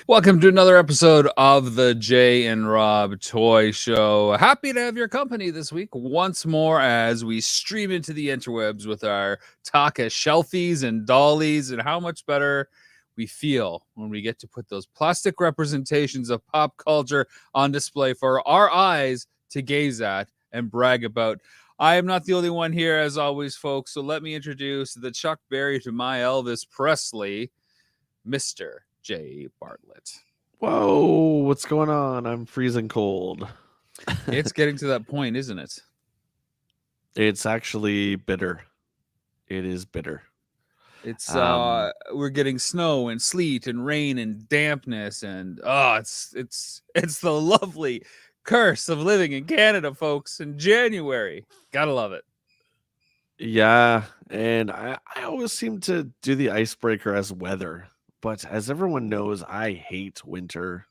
Welcome to another episode of the Jay and Rob Toy Show. Happy to have your company this week once more as we stream into the interwebs with our talk of shelfies and dollies and how much better we feel when we get to put those plastic representations of pop culture on display for our eyes to gaze at and brag about. I am not the only one here, as always, folks, so let me introduce the Chuck Berry to my Elvis Presley, Mr. Jay Bartlett. Whoa, what's going on? I'm freezing cold. It's getting to that point, isn't it? It's actually bitter. It is bitter. It's Um, we're getting snow and sleet and rain and dampness and it's the lovely curse of living in Canada, folks, in January. Gotta love it. yeah, and I always seem to do the icebreaker as weather, but as everyone knows, I hate winter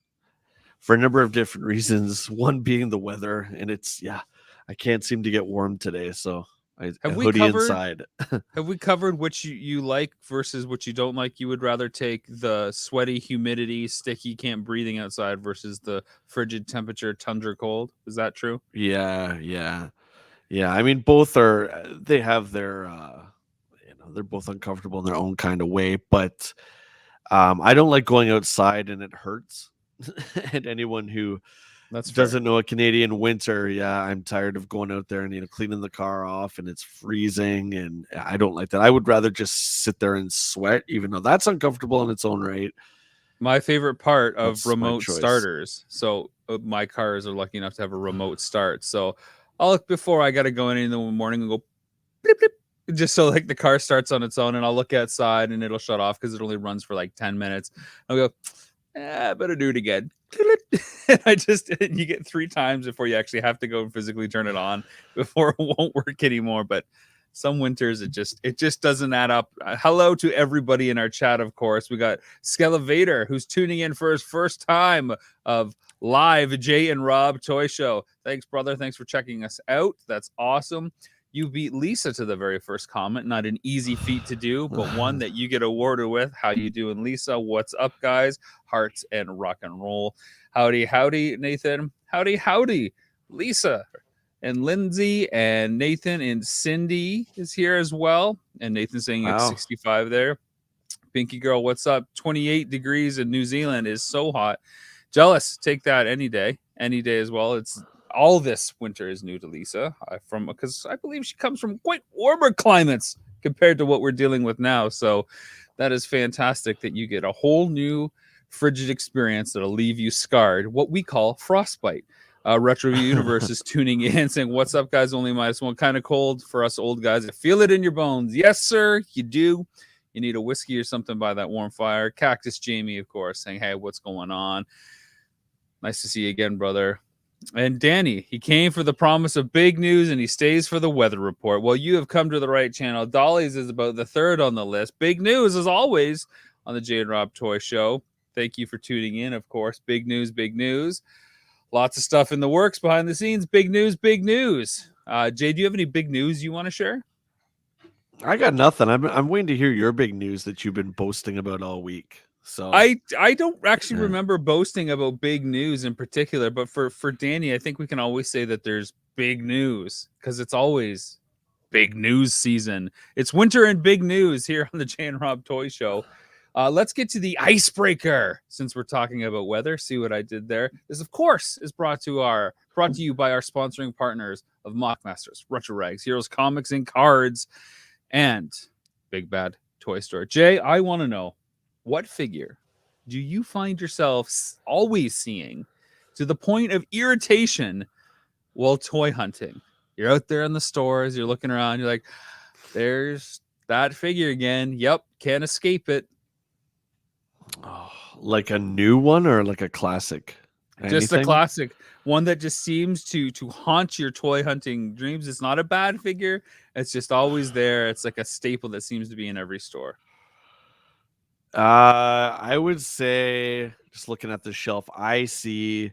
for a number of different reasons. One being the weather, and I can't seem to get warm today, so I Have we hoodie covered inside. have we covered what you like versus what you don't like? You would rather take the sweaty, humidity, sticky, can't breathing outside versus the frigid temperature, tundra cold. Is that true? Yeah. I mean, both are they have their they're both uncomfortable in their own kind of way, but I don't like going outside and it hurts. And anyone who That's fair. doesn't know a Canadian winter, yeah, I'm tired of going out there and cleaning the car off and it's freezing, and I don't like that. I would rather just sit there and sweat, even though that's uncomfortable in its own right. My favorite part of That's my remote choice. starters. So my cars are lucky enough to have a remote start. So I'll look before I got to go in the morning and go blip, blip, just so like the car starts on its own, and I'll look outside and it'll shut off because it only runs for like 10 minutes. I'll go, I better do it again. And you get 3 times before you actually have to go and physically turn it on before it won't work anymore. But some winters it just doesn't add up. Hello to everybody in our chat, of course. We got Skelevator, who's tuning in for his first time of live Jay and Rob Toy Show. Thanks, brother. Thanks for checking us out. That's awesome. You beat Lisa to the very first comment. Not an easy feat to do, but one that you get awarded with. How you doing, Lisa? What's up, guys? Hearts and rock and roll. Howdy, howdy, Nathan. Howdy, howdy, Lisa and Lindsay and Nathan and Cindy is here as well. And Nathan saying it's Wow. 65 there. Pinky girl, what's up? 28 degrees in New Zealand is so hot. Jealous. Take that any day as well. It's all this winter is new to Lisa from because I believe she comes from quite warmer climates compared to what we're dealing with now. So that is fantastic that you get a whole new frigid experience that'll leave you scarred. What we call frostbite. Retro Universe is tuning in saying, what's up, guys? Only -1. Kind of cold for us old guys. I feel it in your bones. Yes, sir, you do. You need a whiskey or something by that warm fire. Cactus Jamie, of course, saying, hey, what's going on? Nice to see you again, brother. And Danny, he came for the promise of big news and he stays for the weather report. Well, you have come to the right channel. Dolly's is about the third on the list. Big news, as always, on the Jay and Rob Toy Show. Thank you for tuning in, of course. Big news, big news. Lots of stuff in the works behind the scenes. Big news, big news. Jay, do you have any big news you want to share? I got nothing. I'm waiting to hear your big news that you've been boasting about all week. So I don't actually remember boasting about big news in particular, but for Danny, I think we can always say that there's big news because it's always big news season. It's winter and big news here on the Jay and Rob Toy Show. Let's get to the icebreaker since we're talking about weather. See what I did there? This, of course, is brought to you by our sponsoring partners of Mockmasters, Retro Rags, Heroes Comics and Cards, and Big Bad Toy Store. Jay, I want to know, what figure do you find yourself always seeing to the point of irritation while toy hunting? You're out there in the stores, you're looking around, you're like, there's that figure again. Yep, can't escape it. like a new one or like a classic? Just a Anything? classic. One that just seems to haunt your toy hunting dreams. It's not a bad figure. It's just always there. It's like a staple that seems to be in every store. I would say, just looking at the shelf, I see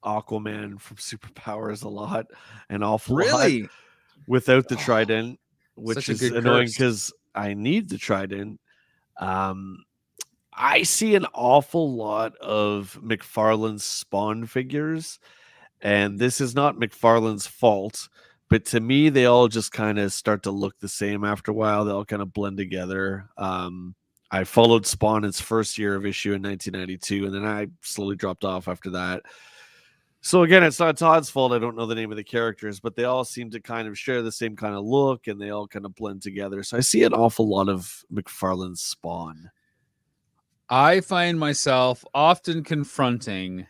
Aquaman from Superpowers a lot, an awful lot, Really? without the Oh, trident, which such a is good annoying curse. because I need the trident. Um, I see an awful lot of McFarlane's Spawn figures, and this is not McFarlane's fault, but to me, they all just kind of start to look the same after a while. They all kind of blend together. I followed Spawn its first year of issue in 1992, and then I slowly dropped off after that. So again, it's not Todd's fault. I don't know the name of the characters, but they all seem to kind of share the same kind of look, and they all kind of blend together. So I see an awful lot of McFarlane's Spawn. I find myself often confronting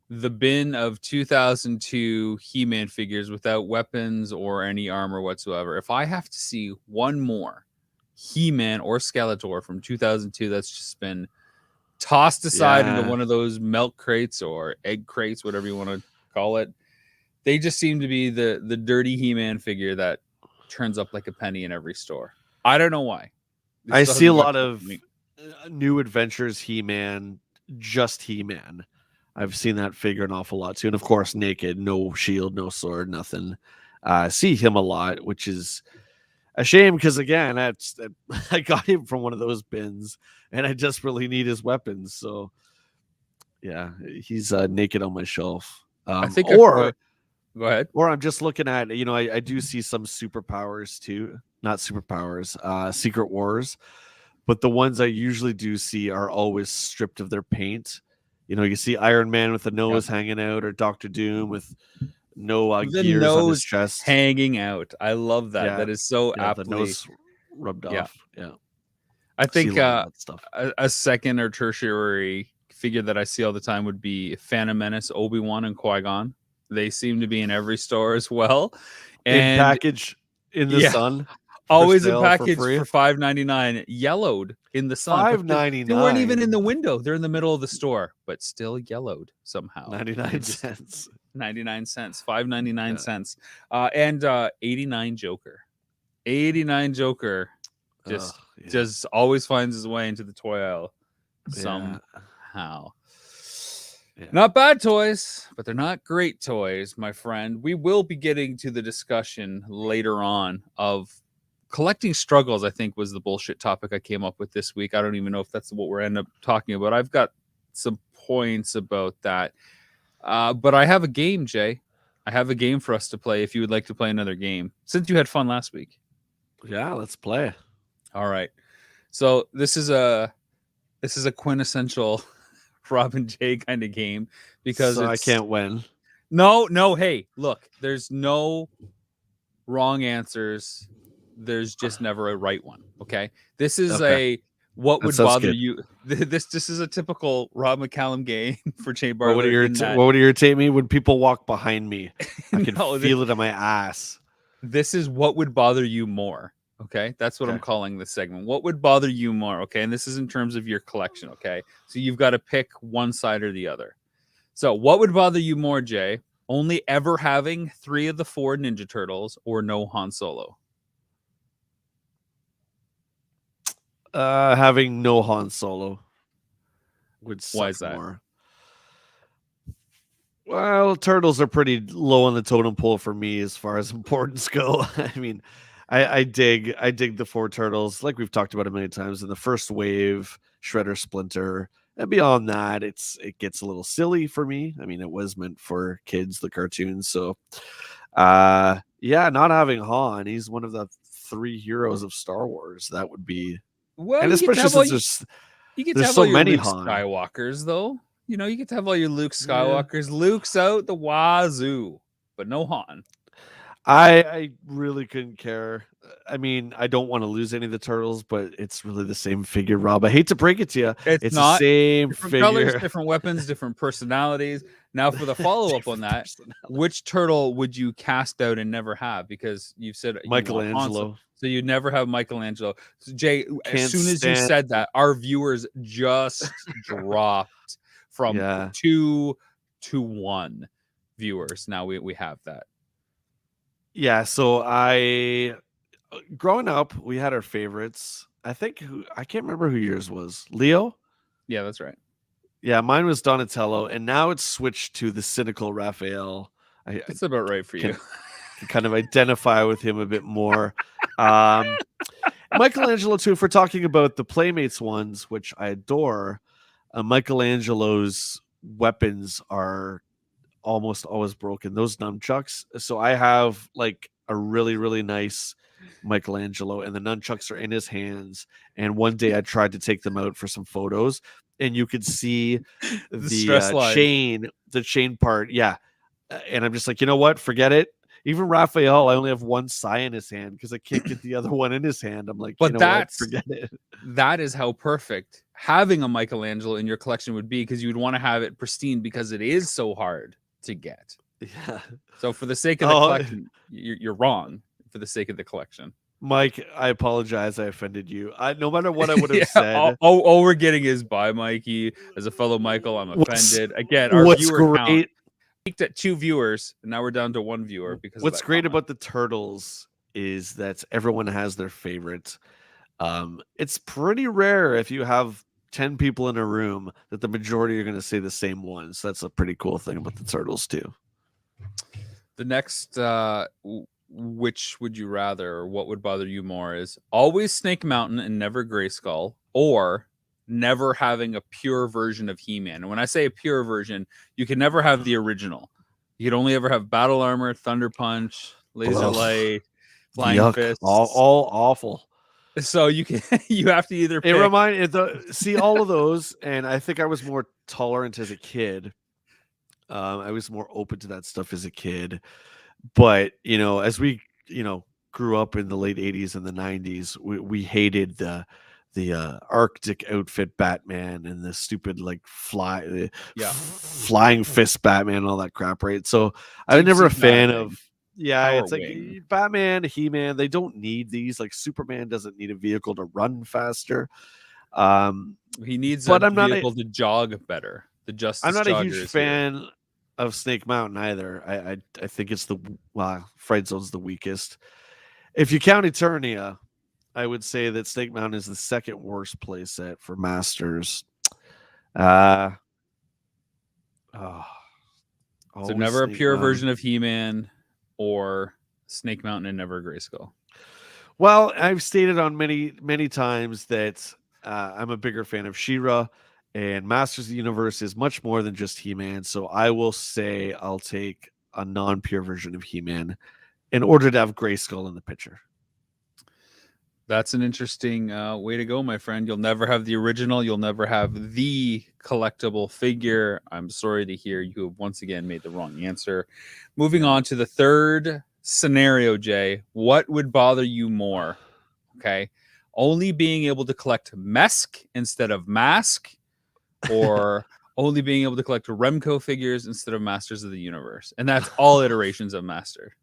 the bin of 2002 He-Man figures without weapons or any armor whatsoever. If I have to see one more He-Man or Skeletor from 2002 that's just been tossed aside into one of those milk crates or egg crates, whatever you want to call it, they just seem to be the dirty He-Man figure that turns up like a penny in every store. I don't know why. I see a lot of New Adventures He-Man, just He-Man. I've seen that figure an awful lot too. And of course, naked, no shield, no sword, nothing. See him a lot, which is a shame because, again, I got him from one of those bins and I desperately need his weapons. So, yeah, he's naked on my shelf. I think go ahead. Or I'm just looking at, I do see some superpowers too. Not superpowers, Secret Wars. But the ones I usually do see are always stripped of their paint. You see Iron Man with the nose hanging out, or Doctor Doom with no gears on his chest hanging out. I love that. That is so aptly the nose rubbed off. Yeah, I think a second or tertiary figure that I see all the time would be Phantom Menace, Obi-Wan, and Qui-Gon. They seem to be in every store as well. And in package in the sun. Always a package for $5.99, yellowed in the sun. $5.99. They weren't even in the window. They're in the middle of the store, but still yellowed somehow. 99 cents. 99 cents. $5.99. And 89 Joker. 89 Joker just always finds his way into the toy aisle somehow. Yeah. Not bad toys, but they're not great toys, my friend. We will be getting to the discussion later on of collecting struggles. I think was the bullshit topic I came up with this week. I don't even know if that's what we're end up talking about. I've got some points about that. But I have a game, Jay. I have a game for us to play if you would like to play another game. Since you had fun last week. Yeah, let's play. All right. So this is a quintessential Rob and Jay kind of game because I can't win. No, hey, look, there's no wrong answers. There's just never a right one. Okay. This is what would bother you. This is a typical Rob McCallum game for Jay Bartlett. What would irritate me when people walk behind me? I can feel it on my ass. This is what would bother you more. Okay, that's what I'm calling this segment. What would bother you more? Okay, and this is in terms of your collection. Okay, so you've got to pick one side or the other. So, what would bother you more, Jay? Only ever having 3 of the 4 Ninja Turtles, or no Han Solo? Having no Han Solo would suck. Why is that? More. Well, turtles are pretty low on the totem pole for me as far as importance go. I mean, I dig the 4 turtles, like we've talked about a million times. In the first wave, Shredder, Splinter, and beyond that, it gets a little silly for me. I mean, it was meant for kids, the cartoons. So, not having Han, he's one of the 3 heroes of Star Wars. That would be and especially since there's so many Luke Skywalkers, though. You get to have all your Luke Skywalkers. Yeah. Luke's out the wazoo, but no Han. I really couldn't care. I mean, I don't want to lose any of the turtles, but it's really the same figure, Rob. I hate to break it to you. It's not the same different figure. Colors, different weapons, different personalities. Now, for the follow-up on that, which turtle would you cast out and never have? Because you've said Michelangelo. So you'd never have Michelangelo. So Jay, as soon as you said that, our viewers just dropped from 2 to 1 viewers. Now we have that. Yeah, so growing up, we had our favorites. I can't remember who yours was. Leo? Yeah, that's right. Yeah, mine was Donatello, and now it's switched to the cynical Raphael. That's about right for you. Can kind of identify with him a bit more. Michelangelo too. If we're talking about the Playmates ones, which I adore, Michelangelo's weapons are almost always broken. Those nunchucks. So I have like a really really nice Michelangelo, and the nunchucks are in his hands. And one day I tried to take them out for some photos, and you could see The stress line. the chain part. Yeah, and I'm just like, you know what? Forget it. Even Raphael, I only have one sai in his hand because I can't get the other one in his hand. I'm like, you But know what? Forget it. that is how perfect having a Michelangelo in your collection would be, because you would want to have it pristine because it is so hard to get. Yeah. So for the sake of the collection, you're wrong for the sake of the collection. Mike, I apologize. I offended you. No matter what I would have said. All we're getting is bye, Mikey. As a fellow Michael, I'm offended. Again, our viewer count peaked at 2 viewers, and now we're down to 1 viewer because what's great about the turtles is that everyone has their favorite. It's pretty rare if you have 10 people in a room that the majority are going to say the same one. So that's a pretty cool thing about the turtles too. The next, which would you rather, or what would bother you more, is always Snake Mountain and never Grayskull, or never having a pure version of He-Man. And when I say a pure version, you can never have the original. You can only ever have Battle Armor, Thunder Punch, Laser Light, Flying Fist. All awful. So you have to either pick. See all of those, and I think I was more tolerant as a kid. I was more open to that stuff as a kid. But, as we, grew up in the late 80s and the 90s, we hated the Arctic outfit Batman and the stupid like flying fist Batman and all that crap, right? So I was never a fan of it's like Batman, He-Man, they don't need these. Like Superman doesn't need a vehicle to run faster. He needs a vehicle to jog better. The Justice I'm not a Jogger huge fan of Snake Mountain either. I think it's Fright Zone's the weakest. If you count Eternia, I would say that Snake Mountain is the second worst play set for Masters. So never a pure version of He-Man, or Snake Mountain and never Grayskull. Well, I've stated on many times that I'm a bigger fan of She-Ra, and Masters of the Universe is much more than just He-Man. So I will say I'll take a non-pure version of He-Man in order to have Grayskull in the picture. That's an interesting way to go, my friend. You'll never have the original. You'll never have the collectible figure. I'm sorry to hear you have once again made the wrong answer. Moving on to the third scenario, Jay. What would bother you more? Okay. Only being able to collect Mesk instead of Mask, or only being able to collect Remco figures instead of Masters of the Universe. And that's all iterations of Master.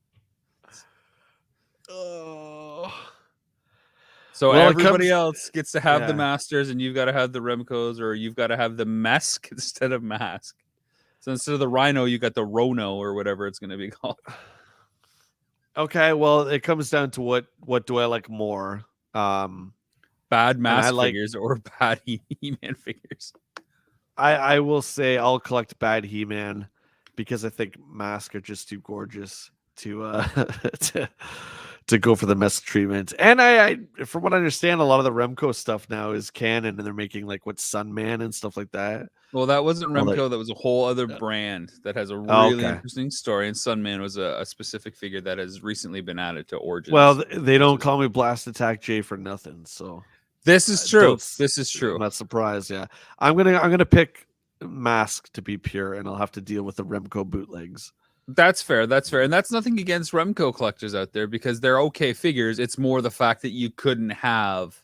So everybody else gets to have the Masters, and you've got to have the Remcos, or you've got to have the Mesk instead of Mask. So instead of the Rhino, you got the Rono, or whatever it's going to be called. Okay, well, it comes down to what do I like more? Bad Mask figures or bad He-Man figures? I will say I'll collect bad He-Man because I think Mask are just too gorgeous to to go for the Mesk treatment. And I from what I understand, a lot of the Remco stuff now is canon, and they're making like Sunman and stuff like that. Well, that wasn't Remco. That was a whole other brand that has a really interesting story. And Sunman was a specific figure that has recently been added to Origins. Well, they don't call me Blast Attack J for nothing. So this is true. This is true. I'm not surprised. Yeah, I'm gonna pick Mask to be pure, and I'll have to deal with the Remco bootlegs. That's fair. That's fair. And that's nothing against Remco collectors out there, because they're okay figures. It's more the fact that you couldn't have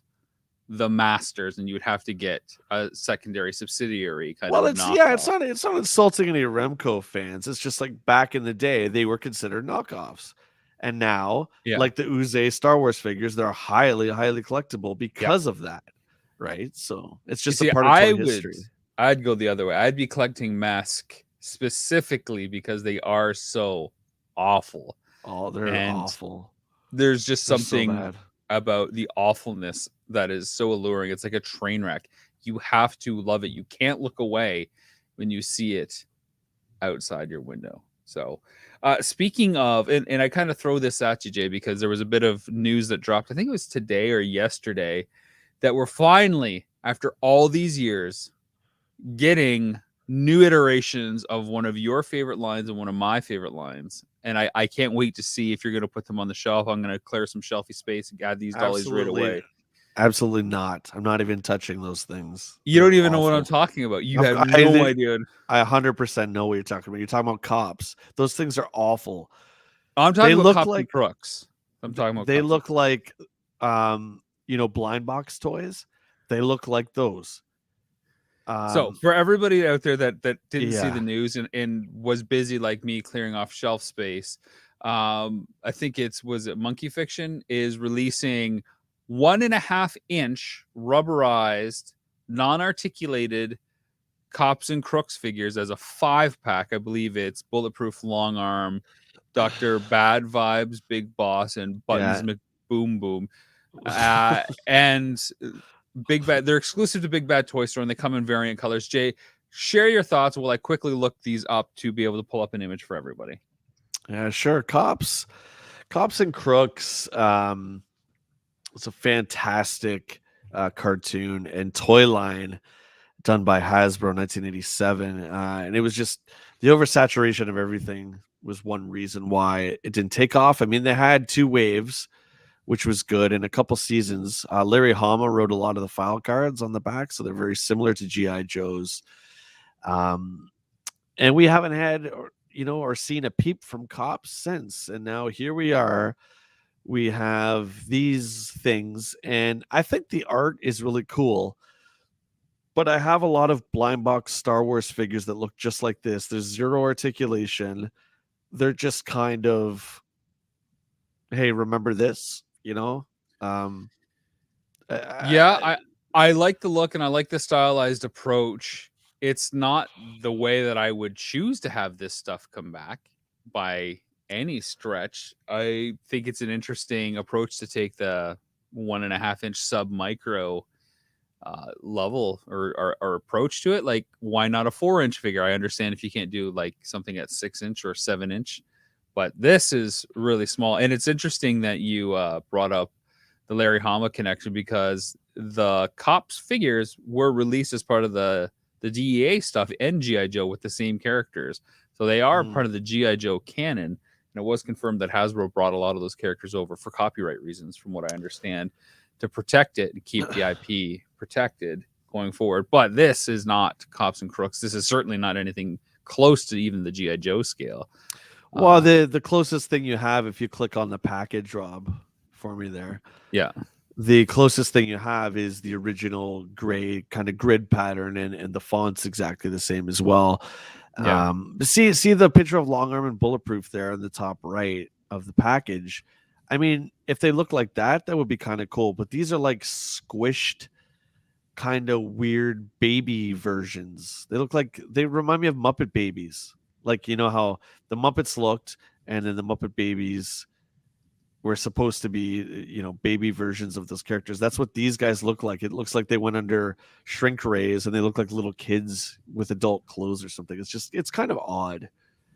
the Masters, and you would have to get a secondary subsidiary kind of knockoff. It's not insulting any Remco fans. It's just like back in the day, they were considered knockoffs. And now, like the Uze Star Wars figures, they're highly, highly collectible because of that. Right? So it's just a part of history. I'd go the other way. I'd be collecting Mask specifically because they are so awful. Oh, they're awful. There's just something about the awfulness that is so alluring. It's like a train wreck. You have to love it. You can't look away when you see it outside your window. So, speaking of, and I kind of throw this at you, Jay, because there was a bit of news that dropped. I think it was today or yesterday that we're finally, after all these years, getting new iterations of one of your favorite lines and one of my favorite lines. And I can't wait to see if you're going to put them on the shelf. I'm going to clear some shelfie space and add these dollies right Absolutely, away. absolutely not. I'm not even touching those things. You They're don't even know what I'm awful. talking about. You Of- have I, no idea. I 100% know what you're talking about. You're talking about cops. Those things are awful. I'm They talking about look Cops and like Crooks. I'm talking about they Cops and look Crooks. like blind box toys. They look like those. So Um, for everybody out there that didn't see the yeah, news and was busy like me clearing off shelf space, I think was it Monkey Fiction is releasing 1.5-inch rubberized, non-articulated Cops and Crooks figures as a 5-pack. I believe it's Bulletproof Long Arm, Dr. Bad Vibes, Big Boss, and Buttons yeah. McBoom Boom. And Big Bad, they're exclusive to Big Bad Toy Store, and they come in variant colors. Jay, share your thoughts while I quickly look these up to be able to pull up an image for everybody. Yeah, sure. Cops and Crooks. It's a fantastic cartoon and toy line done by Hasbro, 1987, and it was just the oversaturation of everything was one reason why it didn't take off. I mean, they had 2 waves, which was good, and a couple seasons. Larry Hama wrote a lot of the file cards on the back, so they're very similar to GI Joes. And we haven't had or seen a peep from Cops since, and now here we are. We have these things, and I think the art is really cool. But I have a lot of blind box Star Wars figures that look just like this. There's zero articulation. They're just kind of, hey, remember this? Um, Yeah, uh, I like the look and I like the stylized approach. It's not the way that I would choose to have this stuff come back by any stretch. I think it's an interesting approach to take the 1.5-inch sub micro level or approach to it. Like, why not a 4-inch figure? I understand if you can't do like something at 6-inch or 7-inch, but this is really small. And it's interesting that you brought up the Larry Hama connection, because the Cops figures were released as part of the DEA stuff and GI Joe with the same characters, so they are mm, part of the GI Joe canon. And it was confirmed that Hasbro brought a lot of those characters over for copyright reasons, from what I understand, to protect it and keep the IP protected going forward. But this is not Cops and Crooks. This is certainly not anything close to even the GI Joe scale. well, the closest thing you have, if you click on the package, Rob, for me there, Yeah. the closest thing you have is the original gray kind of grid pattern, and the font's exactly the same as well. Yeah. See the picture of Long Arm and Bulletproof there in the top right of the package. I mean, if they look like that, that would be kind of cool. But these are like squished, kind of weird baby versions. They remind me of Muppet Babies. Like, you know how the Muppets looked, and then the Muppet Babies were supposed to be, baby versions of those characters. That's what these guys look like. It looks like they went under shrink rays and they look like little kids with adult clothes or something. It's kind of odd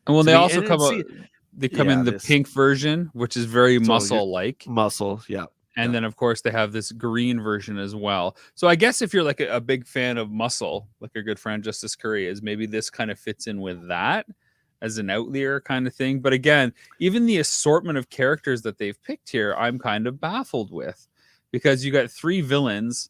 And when to they me. also And see, they come yeah, in the this pink version, which is very so your muscle like. muscle, yeah, And yeah. then, of course, they have this green version as well. So I guess if you're like a big fan of muscle, like your good friend Justice Curry is, maybe this kind of fits in with that as an outlier kind of thing. But again, even the assortment of characters that they've picked here, I'm kind of baffled with, because you got 3 villains.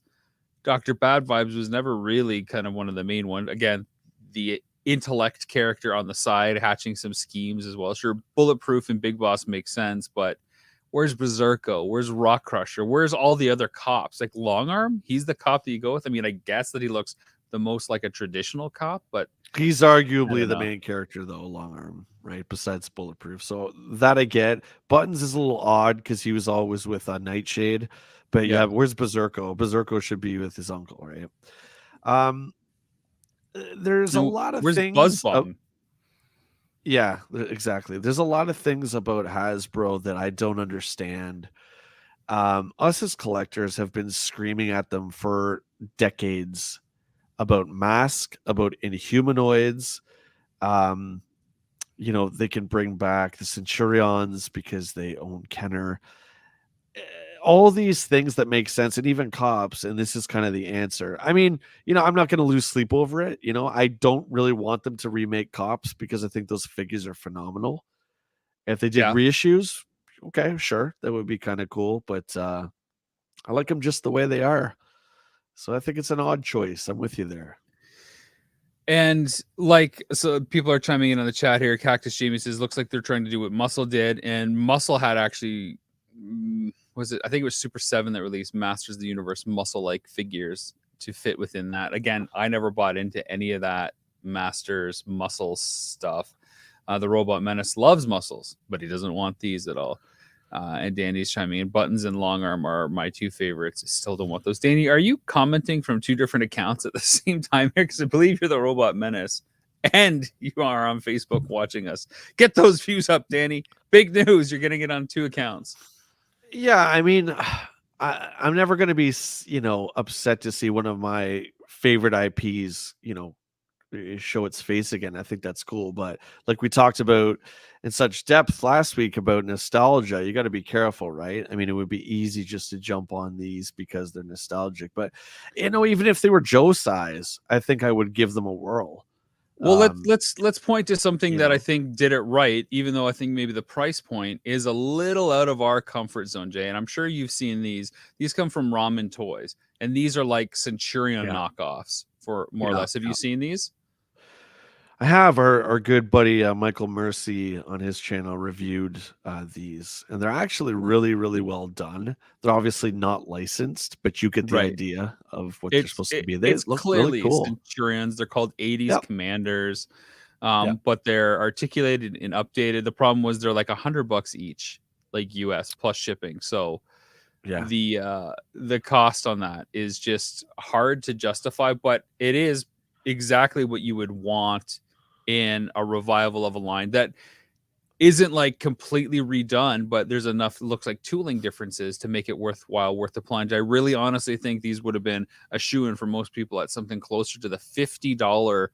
Dr. Bad Vibes was never really kind of one of the main ones. Again, the intellect character on the side, hatching some schemes as well. Sure, Bulletproof and Big Boss makes sense, but where's Berserko? Where's Rock Crusher? Where's all the other cops? Like Long Arm, he's the cop that you go with. I mean, I guess that he looks the most like a traditional cop, but He's I arguably don't the know. main character though, Long Arm, right? Besides Bulletproof, so that I get. Buttons is a little odd because he was always with Nightshade, but Yeah. yeah, where's Berserko? Berserko should be with his uncle, right? Um, there's a And lot of where's Buzz things. Button? Yeah, exactly. There's a lot of things about Hasbro that I don't understand. Us as collectors have been screaming at them for decades about mask, about inhumanoids. Um, they can bring back the Centurions because they own Kenner. Eh, all these things that make sense, and even cops, and this is kind of the answer. I mean, I'm not going to lose sleep over it. I don't really want them to remake cops because I think those figures are phenomenal. If they did Yeah. reissues, okay, sure, that would be kind of cool, but I like them just the way they are. So I think it's an odd choice. I'm with you there. And like, so people are chiming in on the chat here. Cactus Jamie says, looks like they're trying to do what Muscle did. And Muscle had actually, was it, I think it was Super 7 that released Masters of the Universe Muscle like figures to fit within that. Again, I never bought into any of that Masters Muscle stuff. The Robot Menace loves muscles, but he doesn't want these at all. And Danny's chiming in. Buttons and long arm are my two favorites. Still don't want those. Danny, are you commenting from two different accounts at the same time here? Because I believe you're the Robot Menace and you are on Facebook watching us. Get those views up, Danny. Big news. You're getting it on two accounts. Yeah, I mean, I'm never going to be, upset to see one of my favorite IPs, show its face again. I think that's cool. But like we talked about in such depth last week about nostalgia, you got to be careful, right? I mean, it would be easy just to jump on these because they're nostalgic. But, even if they were Joe size, I think I would give them a whirl. Well, let's point to something that I know. think did it right, even though I think maybe the price point is a little out of our comfort zone, Jay. And I'm sure you've seen these. These come from Ramen Toys, and these are like Centurion knockoffs for more or less. Have you seen these? I have our good buddy Michael Mercy on his channel reviewed these, and they're actually really, really well done. They're obviously not licensed, but you get the idea of what they're supposed to be. They It's look clearly really cool. Centurions. They're called 80s Commanders, Yep. but they're articulated and updated. The problem was they're like $100 each, like US plus shipping. So the cost on that is just hard to justify, but it is exactly what you would want in a revival of a line that isn't like completely redone, but there's enough, looks like tooling differences to make it worth the plunge. I really honestly think these would have been a shoe-in for most people at something closer to the $50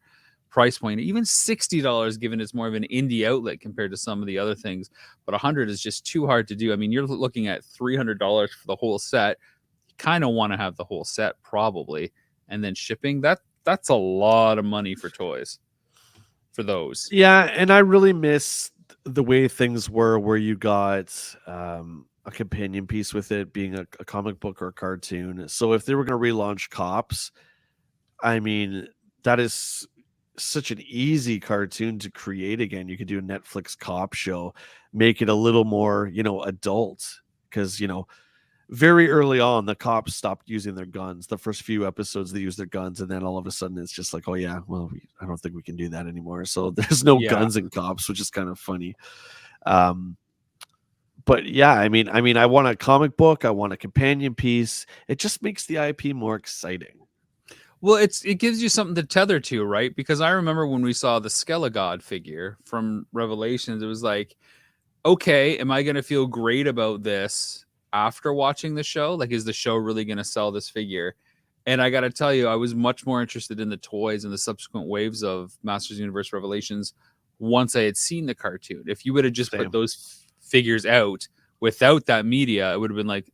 price point, even $60, given it's more of an indie outlet compared to some of the other things. But 100 is just too hard to do. I mean, you're looking at $300 for the whole set. You kind of want to have the whole set probably, and then shipping, that's a lot of money for toys for those. Yeah, and I really miss the way things were where you got a companion piece with it being a comic book or a cartoon. So if they were going to relaunch Cops, I mean, that is such an easy cartoon to create again. You could do a Netflix cop show, make it a little more, adult, because, very early on, the cops stopped using their guns. The first few episodes, they used their guns, and then all of a sudden, it's just like, oh yeah, well, I don't think we can do that anymore. So there's no guns in Cops, which is kind of funny. But yeah, I mean, I want a comic book. I want a companion piece. It just makes the IP more exciting. Well, it gives you something to tether to, right? Because I remember when we saw the Skelegod figure from Revelations, it was like, okay, am I going to feel great about this after watching the show? Like, is the show really going to sell this figure? And I got to tell you, I was much more interested in the toys and the subsequent waves of Masters of the Universe Revelations once I had seen the cartoon. If you would have just put those figures out without that media, it would have been like,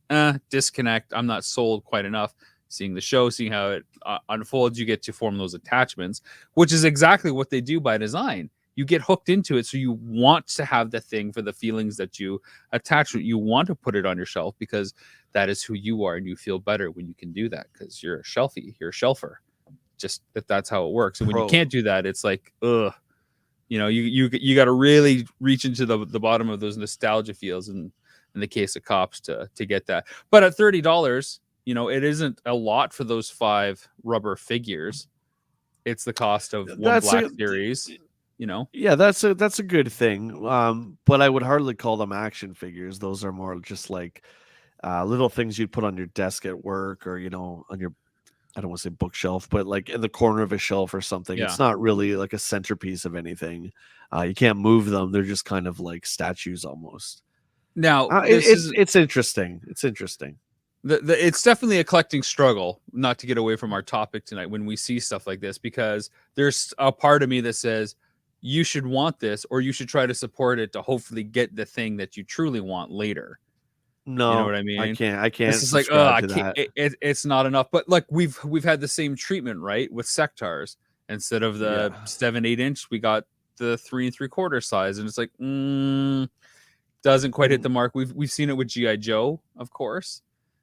disconnect. I'm not sold quite enough. Seeing the show, seeing how it unfolds, you get to form those attachments, which is exactly what they do by design. You get hooked into it, so you want to have the thing for the feelings that you attach to it. You want to put it on your shelf because that is who you are, and you feel better when you can do that because you're a shelfie, you're a shelfer. Just that's how it works. And when you can't do that, it's like, ugh. You got to really reach into the bottom of those nostalgia feels, in the case of Cops, to get that. But at $30, it isn't a lot for those 5 rubber figures. It's the cost of one Black Series. Yeah, that's a good thing. But I would hardly call them action figures. Those are more just like little things you'd put on your desk at work, or on your, I don't want to say bookshelf, but like in the corner of a shelf or something. Yeah. It's not really like a centerpiece of anything. You can't move them. They're just kind of like statues almost. Now it's interesting. It's interesting. It's definitely a collecting struggle, not to get away from our topic tonight, when we see stuff like this, because there's a part of me that says, you should want this, or you should try to support it to hopefully get the thing that you truly want later. You know No, what I I mean? can't. I It's can't just like, oh, subscribe I to can't. that. It's not enough. But like we've had the same treatment, right? With sectars, instead of the Yeah. 7-8 inch, we got the 3 3/4 size, and it's like, doesn't quite hit Mhm. the mark. We've seen it with GI Joe, of course,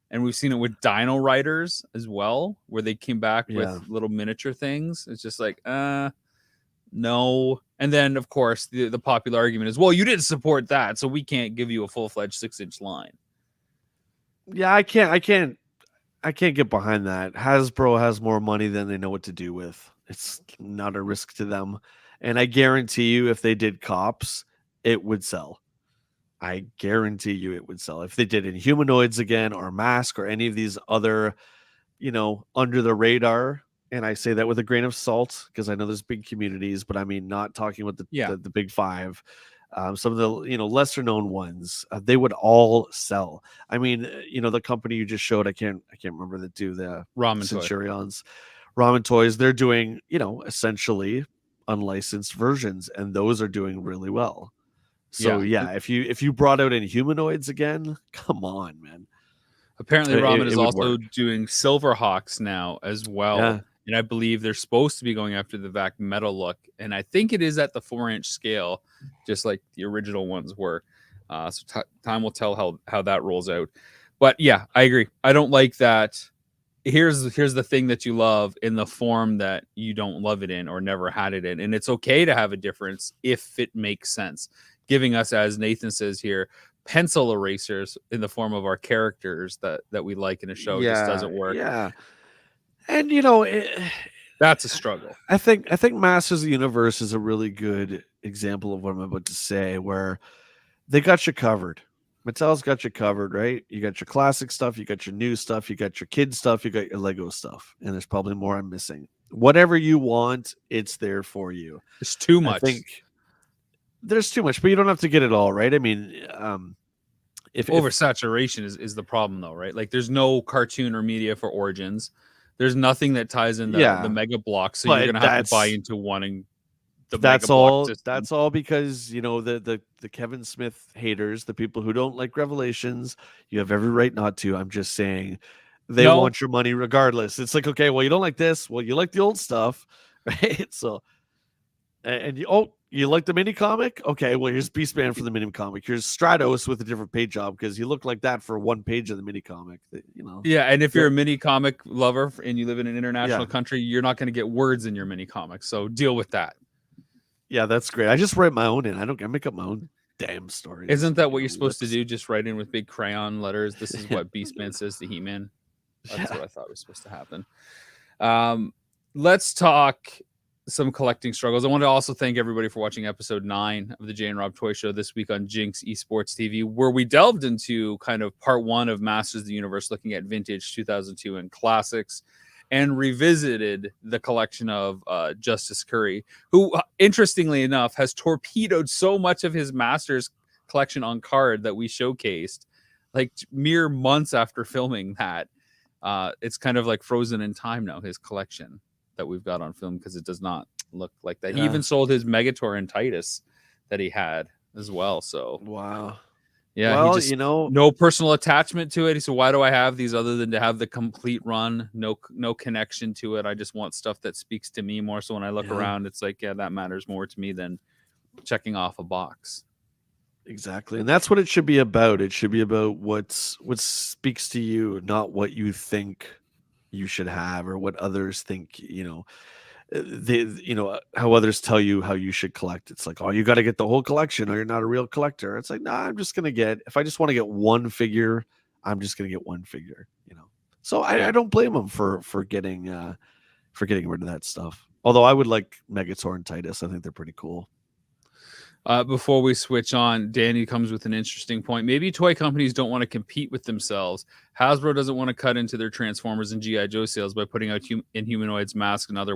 and we've seen it with Dino Riders as well, where they came back with Yeah. little miniature things. It's just like, no. And then of course the popular argument is, well, you didn't support that, so we can't give you a full-fledged 6-inch line. Yeah, I can't get behind that. Hasbro has more money than they know what to do with. It's not a risk to them. And I guarantee you if they did cops, it would sell. I guarantee you it would sell. If they did Inhumanoids again or Mask or any of these other, under the radar, and I say that with a grain of salt because I know there's big communities, but I mean not talking about the Yeah, the big five. Some of the lesser known ones, they would all sell. I mean, the company you just showed, I can't remember the ramen toy. Centurions, Ramen Toys. They're doing essentially unlicensed versions, and those are doing really well. So Yeah. yeah, if you brought out Inhumanoids again, come on, man, Apparently, Ramen it is would also work. doing Silverhawks now as well. Yeah, And I believe they're supposed to be going after the Vac metal look. And I think it is at the 4-inch scale, just like the original ones were. So time will tell how that rolls out. But yeah, I agree. I don't like that. Here's the thing that you love in the form that you don't love it in or never had it in. And it's okay to have a difference if it makes sense. Giving us, as Nathan says here, pencil erasers in the form of our characters that we like in a show just yeah, doesn't work. yeah. And That's a struggle. I think Masters of the Universe is a really good example of what I'm about to say, where they got you covered. Mattel's got you covered, right? You got your classic stuff, you got your new stuff, you got your kid stuff, you got your Lego stuff, and there's probably more I'm missing. Whatever you want, it's there for you. It's too I much. think there's too much, but you don't have to get it all, right? I mean, if Oversaturation is the problem, though, right? Like there's no cartoon or media for Origins. There's nothing that ties in the yeah, mega blocks, so you're but gonna have to buy into wanting the mega that's block all system. that's all because the Kevin Smith haters, the people who don't like Revelations, you have every right not to. I'm just saying they No, want your money regardless. It's like, okay, well, you don't like this, well, you like the old stuff, right? So and you like the mini comic? Okay, well, here's Beastman for the mini comic. Here's Stratos with a different page job because you look like that for one page of the mini comic. yeah, and if you're Yep. a mini comic lover and you live in an international Yeah. country, you're not going to get words in your mini comics. So deal with that. Yeah, that's great. I just write my own in. I make up my own damn stories. Isn't that what you're supposed to Lips. do? Just write in with big crayon letters. This is Yeah. what Beastman says to He-Man. That's Yeah. what I thought was supposed to happen. Let's talk some collecting struggles. I want to also thank everybody for watching episode 9 of the Jay and Rob Toy Show this week on Jinx Esports TV, where we delved into kind of part 1 of Masters of the Universe, looking at vintage 2002 and classics, and revisited the collection of Justice Curry, who, interestingly enough, has torpedoed so much of his Masters collection on card that we showcased like mere months after filming that. It's kind of like frozen in time now, his collection that we've got on film, because it does not look like that. He Yeah. even sold his Megator and Titus that he had as well. So Wow. yeah, Well, he just no personal attachment to it. So why do I have these other than to have the complete run? No connection to it. I just want stuff that speaks to me more. So when I look Yeah. around, it's like, yeah, that matters more to me than checking off a box. Exactly. And that's what it should be about. It should be about what speaks to you, not what you think you should have or what others think, how others tell you how you should collect. It's like, oh, you got to get the whole collection or you're not a real collector. It's like, nah, I'm just going to if I just want to get one figure, I'm just going to get one figure. So I don't blame them for getting rid of that stuff. Although I would like Megator and Titus. I think they're pretty cool. Before we switch on, Danny comes with an interesting point. Maybe toy companies don't want to compete with themselves. Hasbro doesn't want to cut into their Transformers and G.I. Joe sales by putting out Inhumanoids, Mask, and other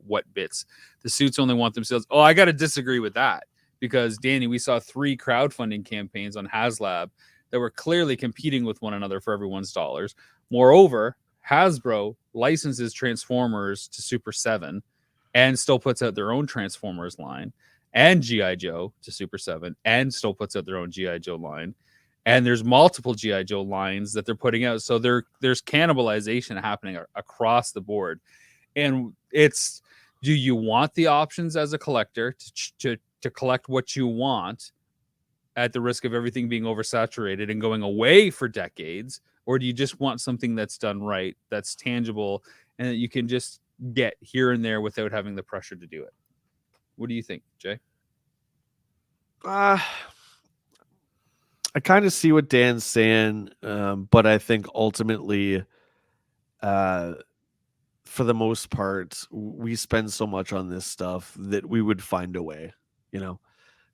what bits. The suits only want themselves. Oh, I got to disagree with that, because, Danny, we saw 3 crowdfunding campaigns on HasLab that were clearly competing with one another for everyone's dollars. Moreover, Hasbro licenses Transformers to Super 7. and still puts out their own Transformers line and GI Joe to Super 7 and still puts out their own GI Joe line, and there's multiple GI Joe lines that they're putting out, so there's cannibalization happening across the board. And it's, do you want the options as a collector to collect what you want at the risk of everything being oversaturated and going away for decades, or do you just want something that's done right, that's tangible, and that you can just get here and there without having the pressure to do it? What do you think, Jay? I kind of see what Dan's saying, but I think ultimately, for the most part, we spend so much on this stuff that we would find a way, you know.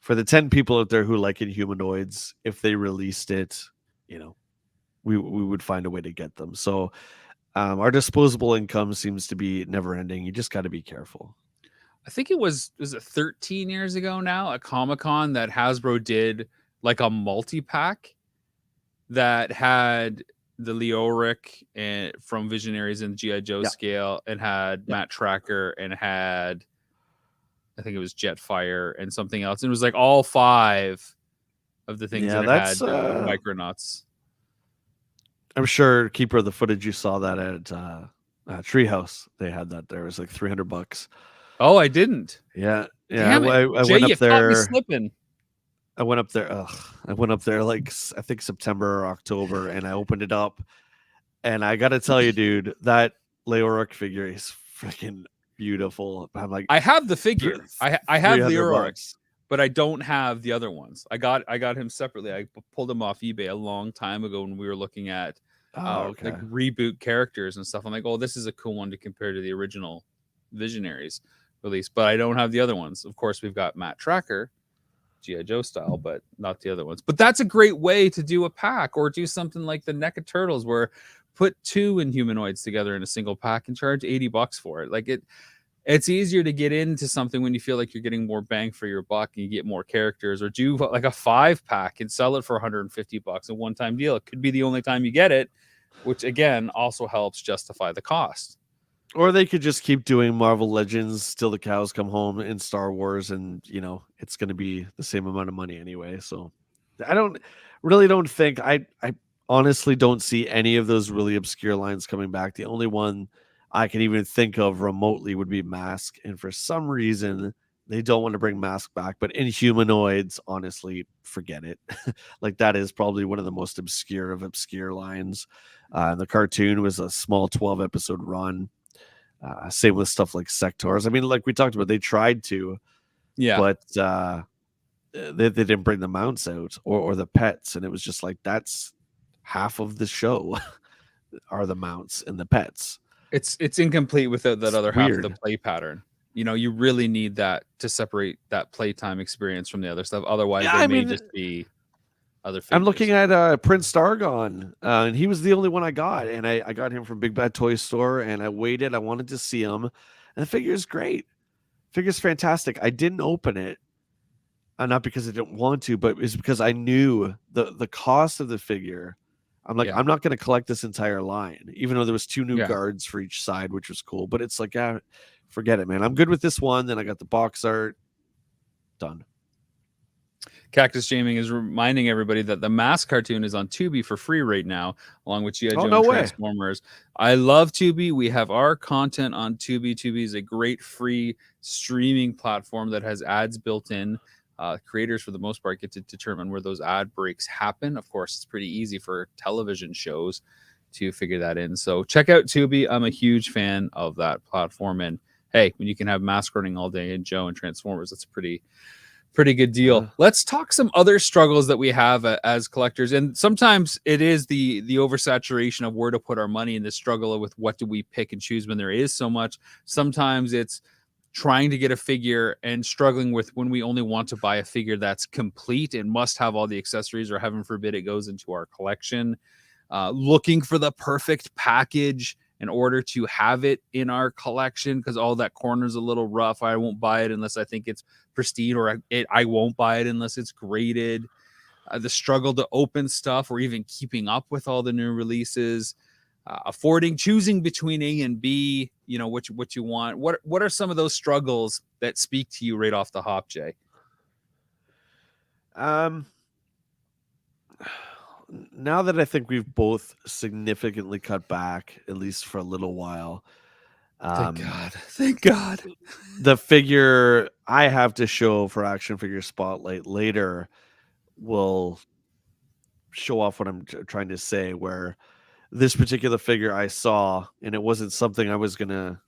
For the 10 people out there who like Inhumanoids, if they released it, you know, we would find a way to get them. So our disposable income seems to be never ending. You just got to be careful. I think it was it 13 years ago now at Comic-Con that Hasbro did like a multi-pack that had the Leoric and from Visionaries and GI Joe scale, and had Matt Tracker, and had, I think it was Jetfire and something else. And it was like all 5 of the things that had Micronauts. I'm sure Keeper of the Footage, you saw that at Treehouse. They had that there. It was like $300. Oh, I didn't. Yeah. Damn I Jay, went up there. Caught me slipping. I went up there like, I think September or October, and I opened it up, and I got to tell you, dude, that Leoric figure is freaking beautiful. I'm like, I have the figure. I have Leoric, but I don't have the other ones. I got him separately. I pulled him off eBay a long time ago when we were looking at like reboot characters and stuff. I'm like, oh, this is a cool one to compare to the original Visionaries release, but I don't have the other ones. Of course, we've got Matt Tracker, GI Joe style, but not the other ones. But that's a great way to do a pack, or do something like the NECA Turtles, where put 2 Inhumanoids together in a single pack and charge $80 for it. Like it's easier to get into something when you feel like you're getting more bang for your buck and you get more characters, or do like a 5-pack and sell it for $150, a one-time deal. It could be the only time you get it, which again also helps justify the cost. Or they could just keep doing Marvel Legends till the cows come home in Star Wars, and it's going to be the same amount of money anyway. So I don't think, I honestly don't see any of those really obscure lines coming back. The only one I can even think of remotely would be Mask, and for some reason they don't want to bring Mask back. But Inhumanoids, honestly, forget it. Like, that is probably one of the most obscure of obscure lines. The cartoon was a small 12-episode run. Same with stuff like Sectors. I mean, like we talked about, they tried to, but they didn't bring the mounts out or the pets, and it was just like, that's half of the show are the mounts and the pets. It's incomplete without that other half of the play pattern. You really need that to separate that playtime experience from the other stuff. Otherwise, they may just be other figures. I'm looking at Prince Dargon, and he was the only one I got, and I got him from Big Bad Toy Store, and I waited. I wanted to see him, and the figure is great. Figure's fantastic. I didn't open it, not because I didn't want to, but it's because I knew the cost of the figure. I'm like, I'm not going to collect this entire line, even though there was 2 new guards for each side, which was cool. But it's like, forget it, man. I'm good with this one. Then I got the box art. Done. Cactus Jaming is reminding everybody that the Mask cartoon is on Tubi for free right now, along with G.I. Joe and Transformers. I love Tubi. We have our content on Tubi. Tubi is a great free streaming platform that has ads built in. Creators, for the most part, get to determine where those ad breaks happen. Of course, it's pretty easy for television shows to figure that in. So check out Tubi. I'm a huge fan of that platform. And hey, when you can have Mask running all day and Joe and Transformers, that's a pretty good deal. Let's talk some other struggles that we have as collectors. And sometimes it is the oversaturation of where to put our money, and the struggle with what do we pick and choose when there is so much. Sometimes it's trying to get a figure and struggling with when we only want to buy a figure that's complete and must have all the accessories, or heaven forbid it goes into our collection. Looking for the perfect package in order to have it in our collection, because all that corner's a little rough. I won't buy it unless I think it's pristine, or I won't buy it unless it's graded. The struggle to open stuff, or even keeping up with all the new releases. affording, choosing between A and B, what you want. What are some of those struggles that speak to you right off the hop, Jay? Um, now that I think we've both significantly cut back, at least for a little while, Thank um, God. Thank God. the figure I have to show for Action Figure Spotlight later will show off what I'm trying to say. Where this particular figure I saw, and it wasn't something I was gonna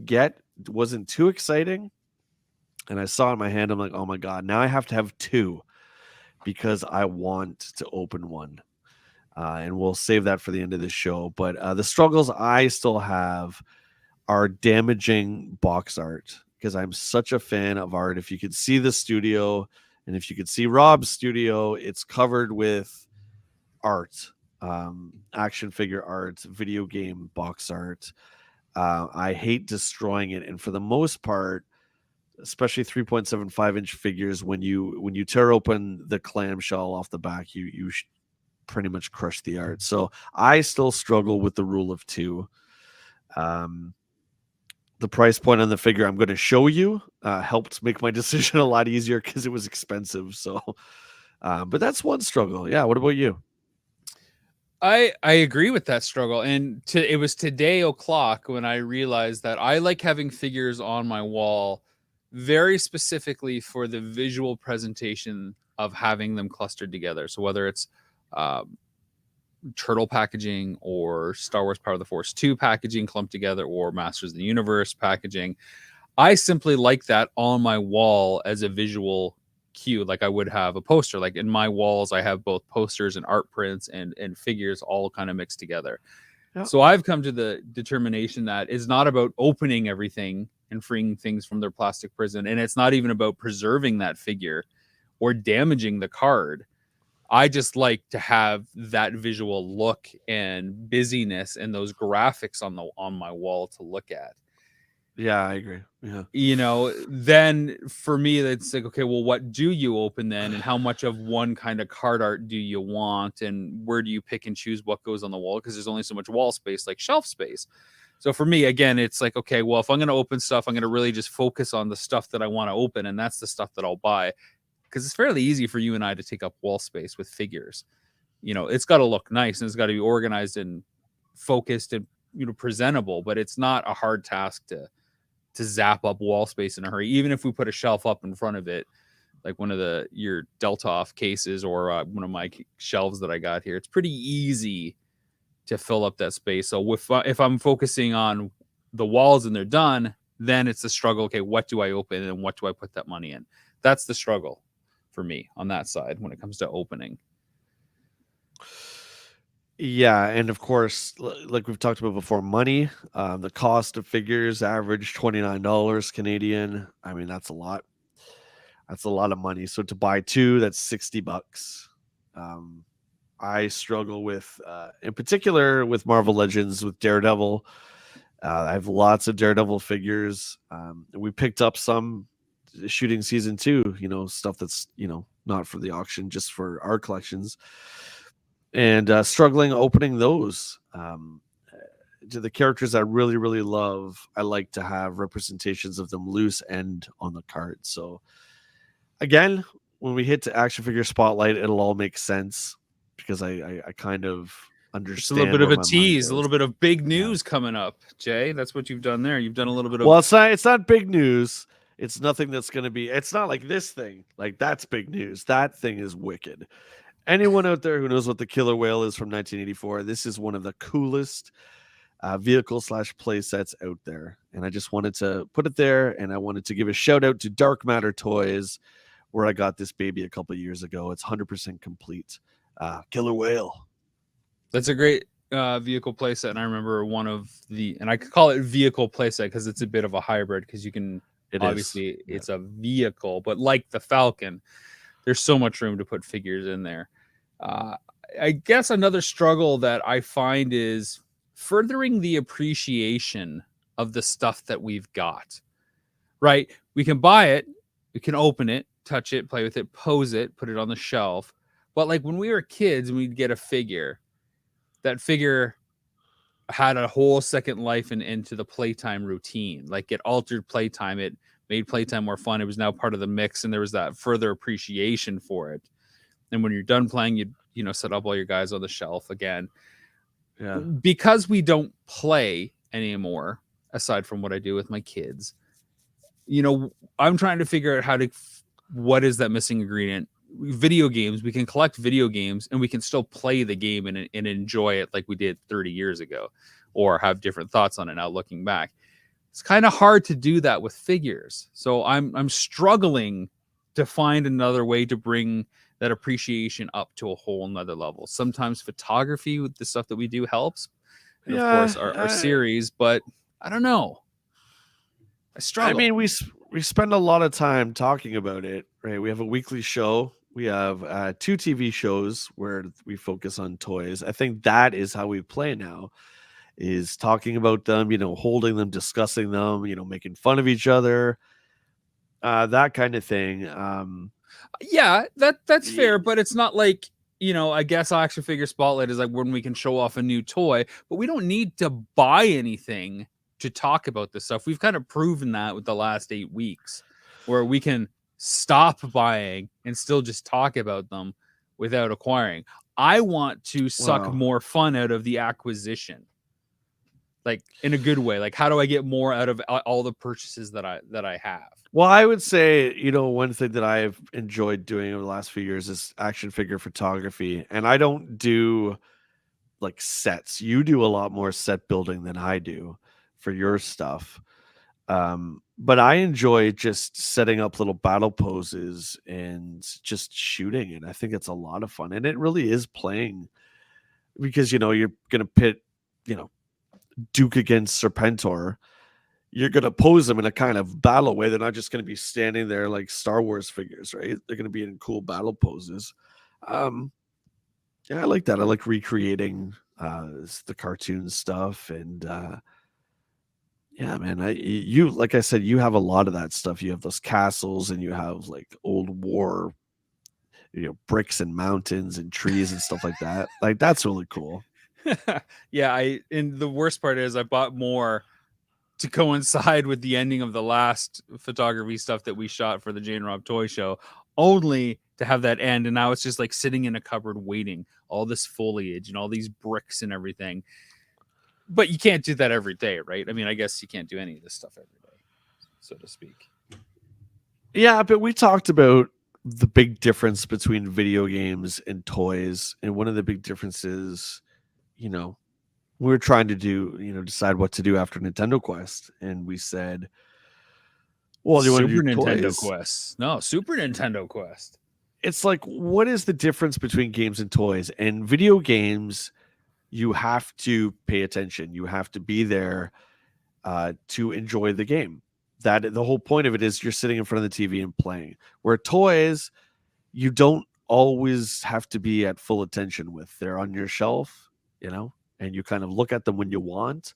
get, it wasn't too exciting, and I saw it in my hand. I'm like, oh my god, now I have to have two because I want to open one. And we'll save that for the end of the show. But the struggles I still have are damaging box art because I'm such a fan of art. If you could see the studio and if you could see Rob's studio, it's covered with art, action figure art, video game box art. I hate destroying it. And for the most part, especially 3.75-inch figures, when you tear open the clamshell off the back, you pretty much crush the art. So I still struggle with the rule of two. The price point on the figure I'm going to show you helped make my decision a lot easier because it was expensive. So, but that's one struggle. Yeah. What about you? I agree with that struggle, and it was today o'clock when I realized that I like having figures on my wall very specifically for the visual presentation of having them clustered together. So whether it's Turtle packaging or Star Wars Power of the Force 2 packaging clumped together or Masters of the Universe packaging, I simply like that on my wall as a visual cue, like I would have a poster. Like in my walls, I have both posters and art prints and figures all kind of mixed together. Yeah. So I've come to the determination that it's not about opening everything and freeing things from their plastic prison, and it's not even about preserving that figure or damaging the card. I just like to have that visual look and busyness and those graphics on my wall to look at. Yeah, I agree. Yeah. Then for me, it's like, okay, well, what do you open then? And how much of one kind of card art do you want? And where do you pick and choose what goes on the wall? Because there's only so much wall space, like shelf space. So for me, again, it's like, okay, well, if I'm going to open stuff, I'm going to really just focus on the stuff that I want to open. And that's the stuff that I'll buy. Because it's fairly easy for you and I to take up wall space with figures. It's got to look nice and it's got to be organized and focused and, presentable, but it's not a hard task to zap up wall space in a hurry. Even if we put a shelf up in front of it, like one of your Deltoff cases or one of my shelves that I got here, it's pretty easy to fill up that space. So if I'm focusing on the walls and they're done, then it's a struggle. Okay, what do I open and what do I put that money in? That's the struggle for me on that side when it comes to opening. Yeah, and of course, like we've talked about before, money. The cost of figures average $29 Canadian. I mean, that's a lot. That's a lot of money. So to buy two, that's $60. I struggle with, in particular, with Marvel Legends, with Daredevil. I have lots of Daredevil figures. We picked up some shooting season 2, stuff that's, not for the auction, just for our collections. And struggling opening those. To the characters I really, really love, I like to have representations of them loose and on the card. So again, when we hit to Action Figure Spotlight, it'll all make sense because I kind of understand. It's a little bit of a tease, a little bit of big news coming up, Jay. That's what you've done there. You've done a little bit of. Well, it's not big news. It's nothing that's going to be. It's not like this thing. Like that's big news. That thing is wicked. Anyone out there who knows what the Killer Whale is from 1984, this is one of the coolest vehicle/play sets out there. And I just wanted to put it there, and I wanted to give a shout out to Dark Matter Toys, where I got this baby a couple of years ago. It's 100% complete. Killer Whale. That's a great vehicle playset, and I remember and I could call it vehicle playset because it's a bit of a hybrid because you can it's a vehicle, but like the Falcon, there's so much room to put figures in there. I guess another struggle that I find is furthering the appreciation of the stuff that we've got, right? We can buy it, we can open it, touch it, play with it, pose it, put it on the shelf. But like when we were kids and we'd get a figure, that figure had a whole second life into the playtime routine. Like it altered playtime. It made playtime more fun. It was now part of the mix, and there was that further appreciation for it. And when you're done playing, you set up all your guys on the shelf again. Yeah. Because we don't play anymore, aside from what I do with my kids, I'm trying to figure out what is that missing ingredient. Video games, we can collect video games and we can still play the game and enjoy it like we did 30 years ago, or have different thoughts on it now looking back. It's kind of hard to do that with figures. So I'm struggling to find another way to bring that appreciation up to a whole nother level. Sometimes photography with the stuff that we do helps. And of course our series, but I don't know. I struggle. I mean, we spend a lot of time talking about it, right? We have a weekly show. We have 2 TV shows where we focus on toys. I think that is how we play now, is talking about them, holding them, discussing them, making fun of each other, that kind of thing. Yeah, that's fair, but it's not like, I guess Action Figure Spotlight is like when we can show off a new toy, but we don't need to buy anything to talk about this stuff. We've kind of proven that with the last 8 weeks, where we can stop buying and still just talk about them without acquiring. I want to suck more fun out of the acquisition, like in a good way. Like, how do I get more out of all the purchases that I have? Well, I would say, one thing that I've enjoyed doing over the last few years is action figure photography. And I don't do like sets. You do a lot more set building than I do for your stuff. But I enjoy just setting up little battle poses and just shooting. And I think it's a lot of fun. And it really is playing, because, you're going to pit, Duke against Serpentor. You're going to pose them in a kind of battle way. They're not just going to be standing there like Star Wars figures, right? They're going to be in cool battle poses. Yeah, I like that. I like recreating the cartoon stuff. And yeah, man, you like I said, you have a lot of that stuff. You have those castles, and you have like old war, bricks and mountains and trees and stuff like that. Like, that's really cool. Yeah, and the worst part is I bought more to coincide with the ending of the last photography stuff that we shot for the Jane Rob Toy Show, only to have that end. And now it's just like sitting in a cupboard waiting, all this foliage and all these bricks and everything. But you can't do that every day, right? I mean, I guess you can't do any of this stuff every day, so to speak. Yeah, but we talked about the big difference between video games and toys. And one of the big differences, we were trying to do, decide what to do after Nintendo Quest. And we said, well, do you want to do Nintendo toys? Quest? No, Super Nintendo Quest. It's like, what is the difference between games and toys? And video games, you have to pay attention. You have to be there to enjoy the game. That the whole point of it is you're sitting in front of the TV and playing. Where toys, you don't always have to be at full attention with. They're on your shelf, and you kind of look at them when you want.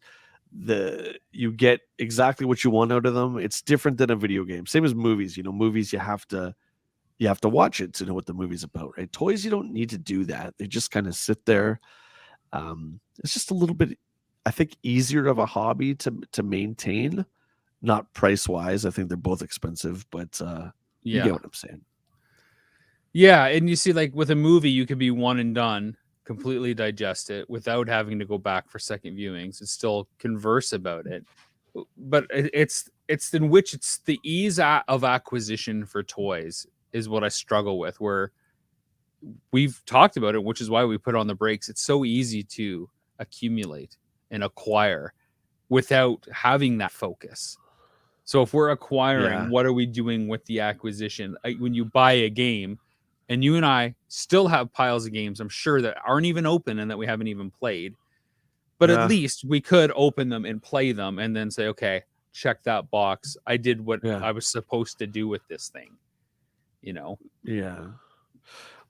You get exactly what you want out of them. It's different than a video game. Same as movies. Movies, you have to watch it to know what the movie's about, right? Toys, you don't need to do that. They just kind of sit there. It's just a little bit, I think, easier of a hobby to maintain. Not price wise. I think they're both expensive, but you get what I'm saying. Yeah, and you see, like with a movie, you could be one and done, completely digest it without having to go back for second viewings and still converse about it. But it's the ease of acquisition for toys is what I struggle with, where we've talked about it, which is why we put on the brakes. It's so easy to accumulate and acquire without having that focus. So if we're acquiring, what are we doing with the acquisition? When you buy a game, and you and I still have piles of games, I'm sure, that aren't even open and that we haven't even played. But at least we could open them and play them and then say, okay, check that box. I did what I was supposed to do with this thing. Yeah.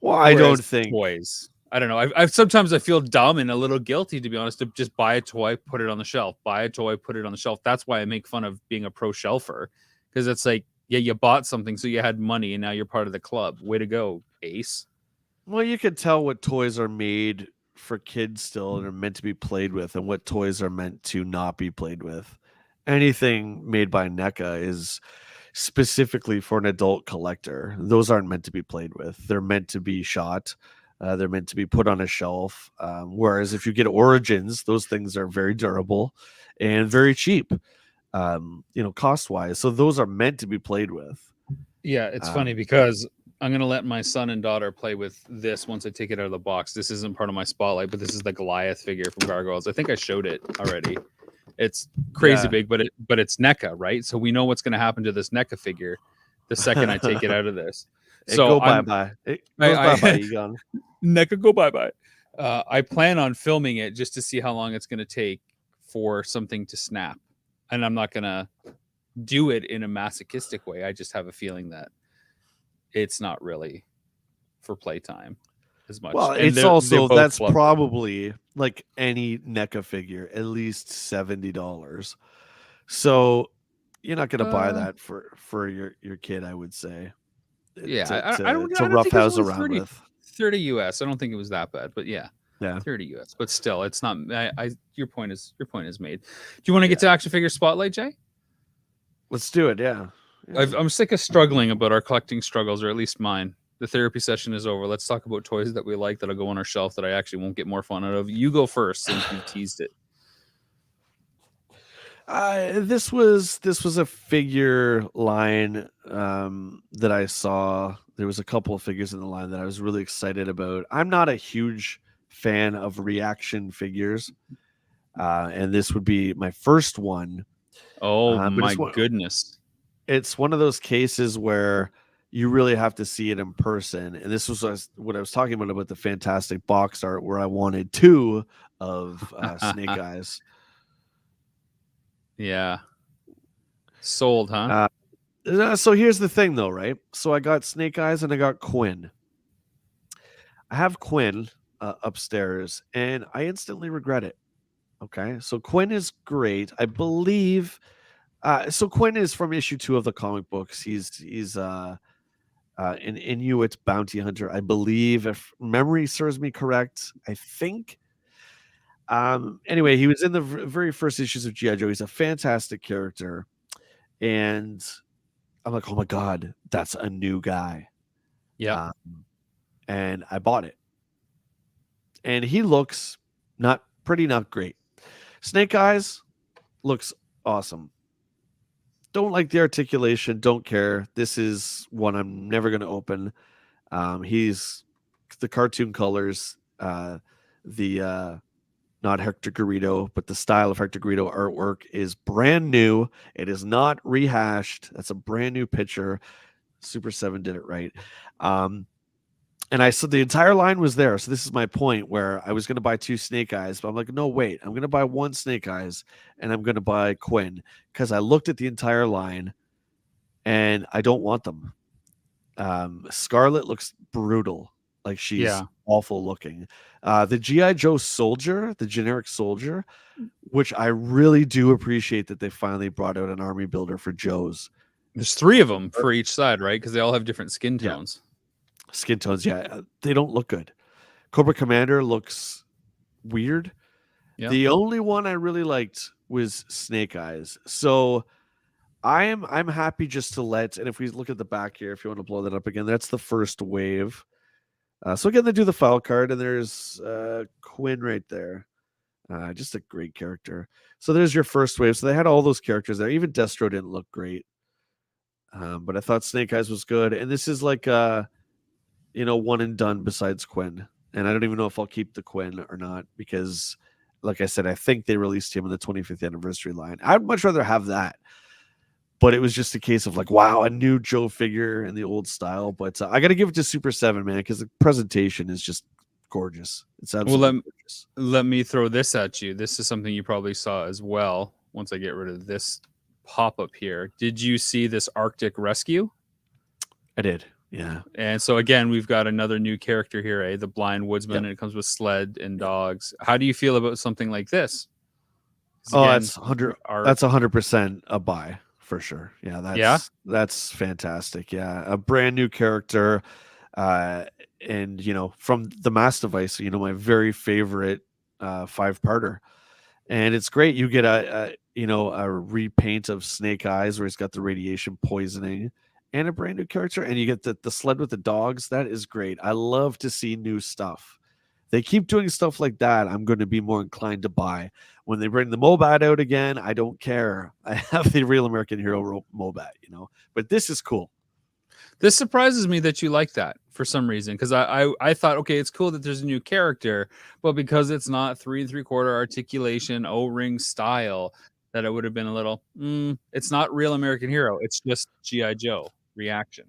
Well, I don't think toys. I don't know. I sometimes I feel dumb and a little guilty, to be honest, to just buy a toy, put it on the shelf. Buy a toy, put it on the shelf. That's why I make fun of being a pro shelfer, because it's like, yeah, you bought something, so you had money, and now you're part of the club. Way to go, Ace. Well, you can tell what toys are made for kids still and are meant to be played with, and what toys are meant to not be played with. Anything made by NECA is specifically for an adult collector. Those aren't meant to be played with. They're meant to be shot. They're meant to be put on a shelf. Whereas if you get Origins, those things are very durable and very cheap, cost wise. So those are meant to be played with. Yeah, it's funny because I'm going to let my son and daughter play with this once I take it out of the box. This isn't part of my spotlight, but this is the Goliath figure from Gargoyles. I think I showed it already. It's crazy big, but it's NECA, right? So we know what's going to happen to this NECA figure the second I take it out of this. So bye-bye. It goes bye-bye, Egon. NECA go bye-bye. I plan on filming it just to see how long it's going to take for something to snap. And I'm not going to do it in a masochistic way. I just have a feeling that it's not really for playtime as much. Well, And it's they're also, both that's fluff. probably like any NECA figure, at least $70. So you're not going to buy that for your kid, I would say. Yeah, to I don't roughhouse think it was around with. 30 US. I don't think it was that bad, but yeah, Yeah. 30 US. But still, it's not. Your point is made. Do you want to get to action figure spotlight, Jay? Let's do it. Yeah. I'm sick of struggling about our collecting struggles, or at least mine. The therapy session is over. Let's talk about toys that we like that'll go on our shelf that I actually won't get more fun out of. You go first since you teased it. This was a figure line that I saw. There was a couple of figures in the line that I was really excited about. I'm not a huge fan of reaction figures, and this would be my first one. Oh my goodness! It's one of those cases where you really have to see it in person, and this was what I was talking about the fantastic box art, where I wanted two of Snake Eyes. Yeah. Sold, huh? So here's the thing, though, right? So I got Snake Eyes and I got Quinn. I have Quinn upstairs, and I instantly regret it. Okay, so Quinn is great. I believe. So Quinn is from issue 2 of the comic books. He's an Inuit bounty hunter, I believe, if memory serves me correct. I think. Anyway, he was in the very first issues of G.I. Joe. He's a fantastic character, and I'm like, oh my god, that's a new guy. Yeah. And I bought it, and he looks not great. Snake Eyes looks awesome. Don't like the articulation. Don't care. This is one I'm never going to open. He's the cartoon colors. Not Hector Garrido, but the style of Hector Garrido artwork is brand new. It is not rehashed. That's a brand new picture. Super 7 did it right. And I said the entire line was there. So this is my point, where I was going to buy 2 Snake Eyes, but I'm like, no, wait, I'm going to buy 1 Snake Eyes and I'm going to buy Quinn, because I looked at the entire line and I don't want them. Scarlet looks brutal. Like she's awful looking. The G.I. Joe soldier, the generic soldier, which I really do appreciate that they finally brought out an army builder for Joe's. There's 3 of them for each side, right? Because they all have different skin tones. Skin tones, they don't look good. Cobra Commander looks weird. Yeah. The only one I really liked was Snake Eyes. So I'm happy just to let, and if we look at the back here, if you want to blow that up again, that's the first wave. So again, they do the file card, and there's Quinn right there. Just a great character. So there's your first wave. So they had all those characters there. Even Destro didn't look great. But I thought Snake Eyes was good. And this is like, one and done besides Quinn. And I don't even know if I'll keep the Quinn or not, because, like I said, I think they released him in the 25th anniversary line. I'd much rather have that. But it was just a case of like, wow, a new Joe figure in the old style. But I got to give it to Super 7, man, because the presentation is just gorgeous. It's absolutely gorgeous. Let me throw this at you. This is something you probably saw as well once I get rid of this pop-up here. Did you see this Arctic Rescue? I did, yeah. And so, again, we've got another new character here, the Blind Woodsman, and it comes with sled and dogs. How do you feel about something like this? Again, that's 100% a buy. For sure. Yeah, that's fantastic. Yeah. A brand new character. and from the Mass Device, my very favorite 5-parter. And it's great. You get a repaint of Snake Eyes where he's got the radiation poisoning, and a brand new character, and you get the sled with the dogs. That is great. I love to see new stuff. They keep doing stuff like that, I'm going to be more inclined to buy. When they bring the Mobat out again, I don't care. I have the Real American Hero Mobat, but this is cool. This surprises me that you like that for some reason, because I thought, okay, it's cool that there's a new character, but because it's not 3 3/4 articulation O-ring style, that it would have been a little. It's not Real American Hero. It's just GI Joe reaction.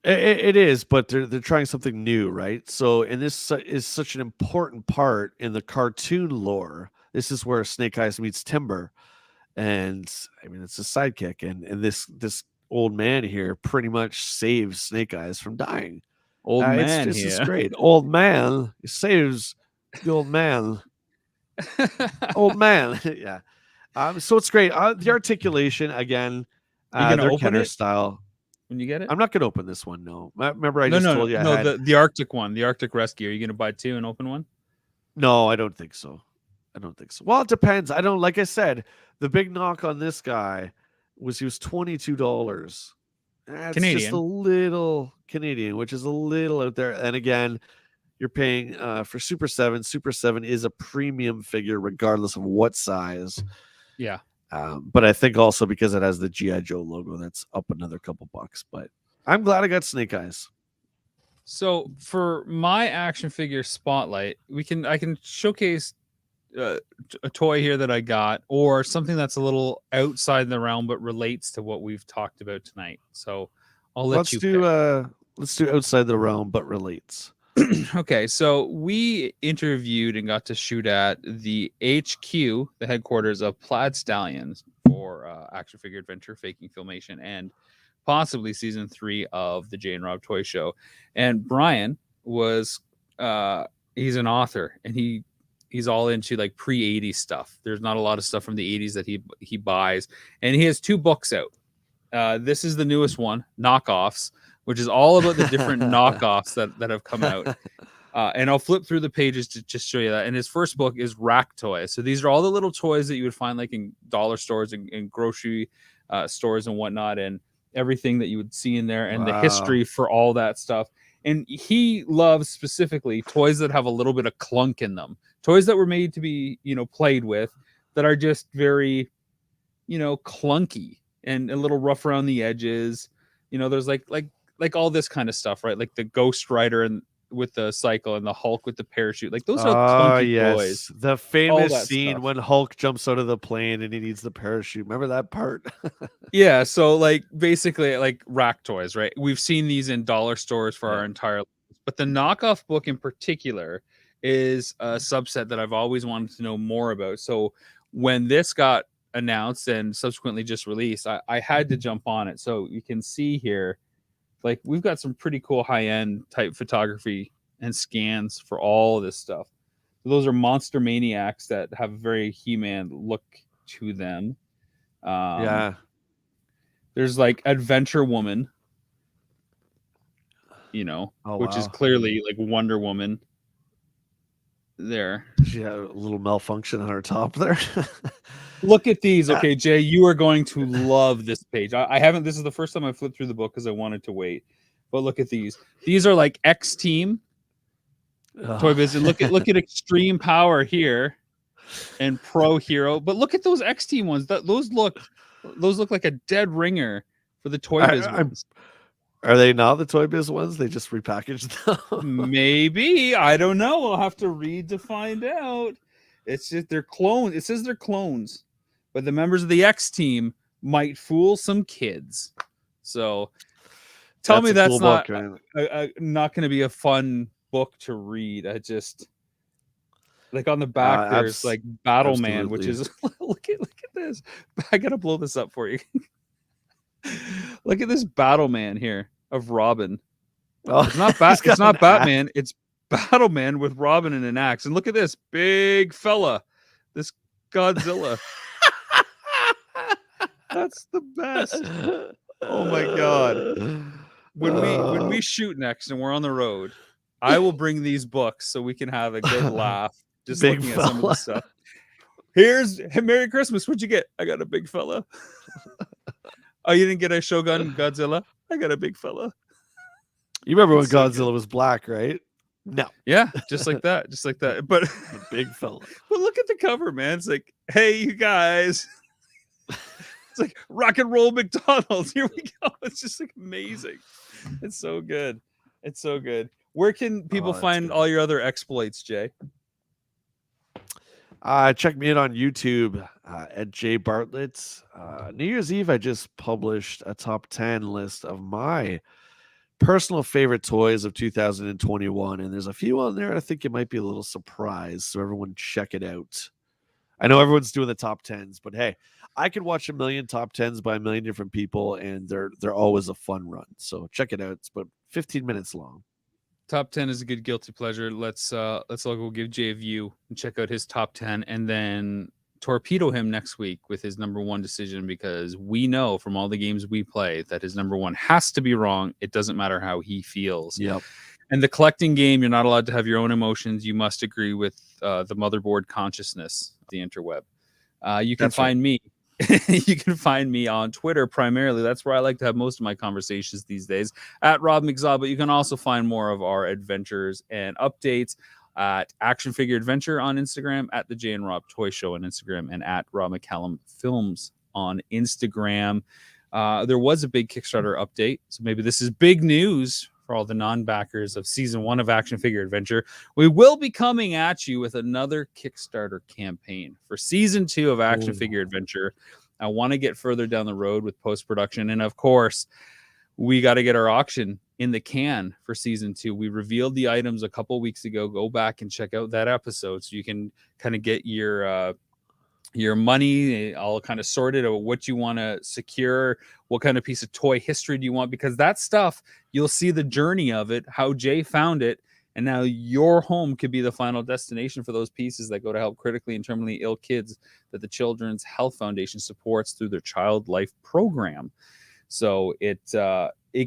It is, but they're trying something new, right? So, and this is such an important part in the cartoon lore. This is where Snake Eyes meets Timber, and I mean it's a sidekick, and this old man here pretty much saves Snake Eyes from dying. Old man It's here. great. Old man, he saves the old man. Old man, yeah. So it's great. The articulation again, You gonna their open Kenner it style. when you get it? I'm not gonna open this one. No, remember I No, just no, told you I no. had. The Arctic one, the Arctic Rescue. Are you gonna buy 2 and open one? No, I don't think so. I don't think so. Well, it depends. I don't. Like I said, the big knock on this guy was he was $22. That's just a Canadian. little Canadian, which is a little out there. And again, you're paying for Super 7. Super 7 is a premium figure, regardless of what size. Yeah. But I think also because it has the GI Joe logo, that's up another couple bucks. But I'm glad I got Snake Eyes. So for my action figure spotlight, I can showcase a toy here that I got, or something that's a little outside the realm but relates to what we've talked about tonight. So I'll let Let's you do pick. let's do outside the realm but relates. Okay, so we interviewed and got to shoot at the HQ, the headquarters of Plaid Stallions, for Action Figure Adventure, Faking Filmation, and possibly season 3 of the Jay and Rob Toy Show. And Brian was he's an author, and he's all into like pre-80s stuff. There's not a lot of stuff from the 80s that he buys, and he has 2 books out. This is the newest one, Knockoffs, which is all about the different knockoffs that have come out. And I'll flip through the pages to just show you that. And his first book is Rack Toys. So these are all the little toys that you would find like in dollar stores and grocery stores and whatnot, and everything that you would see in there, and the history for all that stuff. And he loves specifically toys that have a little bit of clunk in them, toys that were made to be, played with, that are just very, clunky and a little rough around the edges. There's like all this kind of stuff, right? Like the Ghost Rider and with the cycle, and the Hulk with the parachute. Like those are clunky toys. The famous scene stuff. when Hulk jumps out of the plane and he needs the parachute. Remember that part? Yeah, so like basically like rack toys, right? We've seen these in dollar stores for our entire lives, but the Knockoff book in particular is a subset that I've always wanted to know more about. So when this got announced and subsequently just released, I had to jump on it. So you can see here, like we've got some pretty cool high-end type photography and scans for all of this stuff. So those are Monster Maniacs that have a very He-Man look to them. Yeah. There's like Adventure Woman, which is clearly like Wonder Woman. There. She had a little malfunction on her top there. Look at these. Okay, Jay, you are going to love this page. I haven't. This is the first time I flipped through the book because I wanted to wait. But look at these. These are like X Team Toy Biz. Look at Extreme Power here and Pro Hero. But look at those X Team ones. Those look like a dead ringer for the Toy Biz ones. Are they not the Toy Biz ones? They just repackaged them. Maybe. I don't know. We'll have to read to find out. It's just they're clones. It says they're clones, but the members of the X Team might fool some kids. So tell me that's not going to be a fun book to read. I just like on the back there's like Battle Man, which is look at this. I gotta blow this up for you. Look at this Battle Man here of Robin. Oh, it's not Batman. It's Battle Man with Robin and an axe. And look at this big fella, this Godzilla. That's the best. Oh my god. when we shoot next and we're on the road, I will bring these books so we can have a good laugh just Big looking at some of fella. the stuff. Here's Merry Christmas. What'd you get? I got a big fella. Oh, you didn't get a Shogun Godzilla? I got a big fella. You remember when It's so Godzilla was black, right? No, Yeah, just like that, just like that. But the big fella. but look at the cover, man. It's like, hey, you guys. It's like rock and roll McDonald's. Here we go. It's just like amazing. It's so good. It's so good. Where can people find good. all your other exploits, Jay? Check me out on YouTube at Jay Bartlett. New Year's Eve, I just published a top 10 list of my personal favorite toys of 2021. And there's a few on there I think you might be a little surprised. So everyone check it out. I know everyone's doing the top 10s, but hey, I could watch a million top 10s by a million different people, and they're always a fun run. So check it out. It's about 15 minutes long. Top 10 is a good guilty pleasure. Let's all go give Jay a view and check out his top 10 and then torpedo him next week with his number one decision, because we know from all the games we play that his number one has to be wrong. It doesn't matter how he feels. Yep. And the collecting game, you're not allowed to have your own emotions. You must agree with the motherboard consciousness of the interweb. You can find me. You can find me on Twitter primarily. That's where I like to have most of my conversations these days, at Rob McZaw. But you can also find more of our adventures and updates at Action Figure Adventure on Instagram, at the Jay and Rob Toy Show on Instagram, and at Rob McCallum Films on Instagram. There was a big Kickstarter update, so maybe this is big news for all the non-backers of season 1 of Action Figure Adventure. We will be coming at you with another Kickstarter campaign for season 2 of Action Figure Adventure. I want to get further down the road with post-production, and of course, we got to get our auction in the can for season 2. We revealed the items a couple weeks ago. Go back and check out that episode so you can kind of get your money all kind of sorted of what you want to secure, what kind of piece of toy history do you want, because that stuff, you'll see the journey of it, how Jay found it, and now your home could be the final destination for those pieces that go to help critically and terminally ill kids that the Children's Health Foundation supports through their Child Life program. So it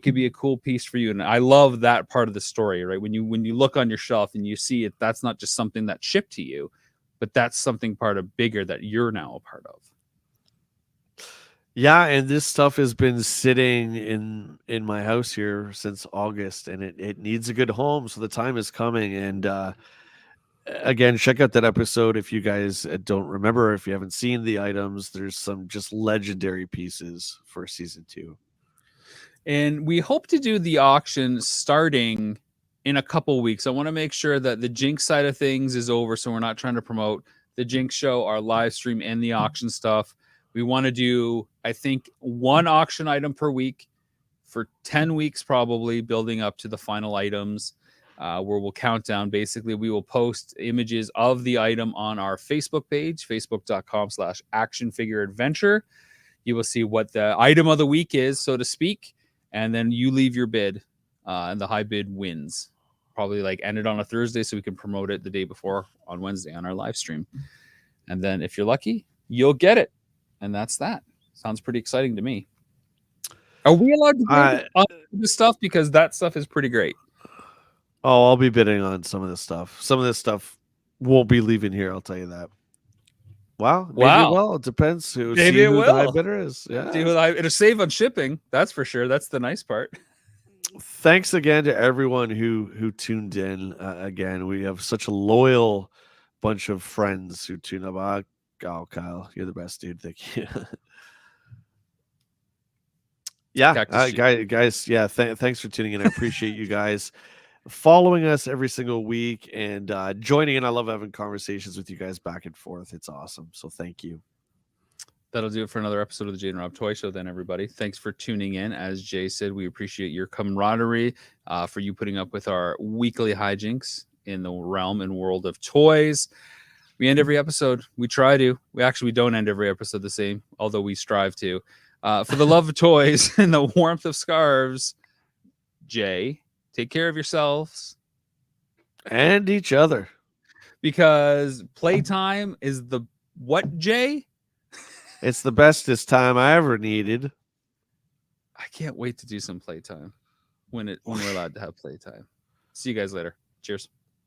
could be a cool piece for you. And I love that part of the story, right? When you look on your shelf and you see it, that's not just something that's shipped to you, but that's something part of bigger that you're now a part of. Yeah, and this stuff has been sitting in my house here since August, and it needs a good home, so the time is coming. And again, check out that episode if you guys don't remember, if you haven't seen the items. There's some just legendary pieces for season 2. And we hope to do the auction starting in a couple weeks. I want to make sure that the Jinx side of things is over, so we're not trying to promote the Jinx show, our live stream, and the auction stuff. We want to do, I think, one auction item per week for 10 weeks, probably building up to the final items, where we'll count down. Basically, we will post images of the item on our Facebook page, facebook.com/actionfigureadventure. You will see what the item of the week is, so to speak, and then you leave your bid, and the high bid wins. Probably like end it on a Thursday so we can promote it the day before on Wednesday on our live stream. And then if you're lucky, you'll get it. And that's that. Sounds pretty exciting to me. Are we allowed to bid on this stuff? Because that stuff is pretty great. Oh, I'll be bidding on some of this stuff. Some of this stuff won't be leaving here, I'll tell you that. Wow. Maybe it will. It depends who the high bidder is. Yeah. It'll save on shipping. That's for sure. That's the nice part. Thanks again to everyone who tuned in. Again, we have such a loyal bunch of friends who tune up. Oh, Kyle, you're the best, dude. Thank you. Yeah, guys. Yeah, thanks for tuning in. I appreciate you guys following us every single week and joining in. I love having conversations with you guys back and forth. It's awesome. So thank you. That'll do it for another episode of the Jay and Rob Toy Show then, everybody. Thanks for tuning in. As Jay said, we appreciate your camaraderie, for you putting up with our weekly hijinks in the realm and world of toys. We end every episode. We try to. We don't end every episode the same, although we strive to. For the love of toys and the warmth of scarves, Jay, take care of yourselves. And each other. Because playtime is the what, Jay? It's the bestest time I ever needed. I can't wait to do some playtime. when we're allowed to have playtime. See you guys later. Cheers.